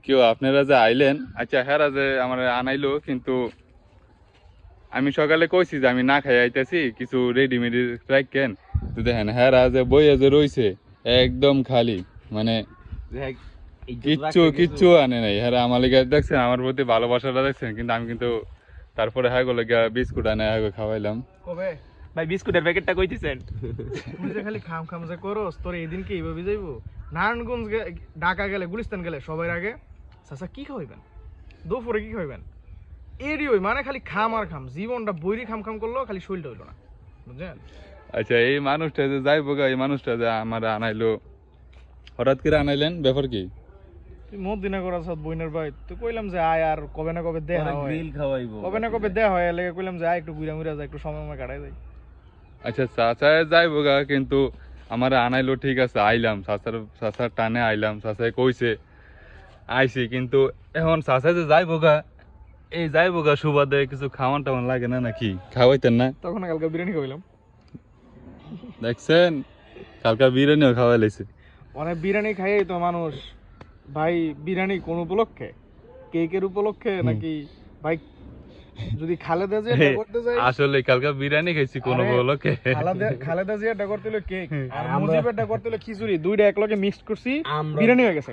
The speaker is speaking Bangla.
কেউ আপনারা যে আইলেন, আচ্ছা হেরা যে আমার আনাইলো, কিন্তু আমি সকালে কইছি যে আমি না খাই আইতেছি, কিছু রেডিমেড রাখেন। তো দেখেন হেরা যে বইয়ে যে রইছে একদম খালি, মানে কিচ্ছু আনে নাই। হ্যাঁ আমার লিগে দেখছেন, আমার প্রতি ভালোবাসাটা দেখছেন, কিন্তু আমি কিন্তু তারপরে হ্যাঁ গুলো বিস্কুট আনে হ্যাঁ খাওয়াইলাম। কবে ভাই বিস্কুটের প্যাকেটটা কই দিছেন? তুই যে খালি খাম খাম যে করস, তোর এই দিন কি এইভাবে যাইবো? নারায়ণগঞ্জ ঢাকা গেলে, গুলিস্তান গেলে সবার আগে চাচা কি খাওয়াইবেন, দুপুরে কি খাওয়াইবেন, এরই ওই মানে খালি খাম আর খাম। জীবনটা বৈরি খাম খাম করলো, খালি শরীরটা হইলো না, বুঝছেন? আচ্ছা এই মানুষটা যে যাইবো গা, এই মানুষটা যে আমার আনাইলো, হঠাৎ করে আনাইলেন, ব্যাপার কি? তুই মত দিনা করা সব বইনের ভাই, তো কইলাম যে আয়, আর কবে না কবে দেয়া হয়, গ্রিল খাওয়াইবো, কবে না কবে দেয়া হয়, এলাকা কইলাম যে আয় একটু ঘুরা মুরা যায়, একটু সময় কাটাই যায়। আচ্ছা চাচায় যাইবো গা, কিন্তু আমার আনাইলো ঠিক আছে, আইলাম চাচার টানে আইলাম, চাচায় কইছে আইছি, কিন্তু এখন চাচায় যে যাইবো গা, এই যাইবো গা সুবাদে কিছু খাওয়ান টাওয়ান লাগে না নাকি? খাওয়াইতেন না? তখন কালকে বিরিয়ানি খাইলাম। দেখছেন, কালকা বিরিয়ানিও খাওয়াই লাইছে। অনেক বিরিয়ানি খাই তো মানুষ ভাই। বিরিয়ানি কোন উপলক্ষে, কেকের উপলক্ষে নাকি ভাই? যদি খালেদা জিয়া করতে যাই, আসলে কালকা বিরিয়ানি খাইছি কোন বলকে, খালেদা জিয়া করতে হলো কেক, আর মুজিবের করতে হলো খিচুড়ি, দুইটা একলগে মিক্স করছি, বিরিয়ানি হয়ে গেছে।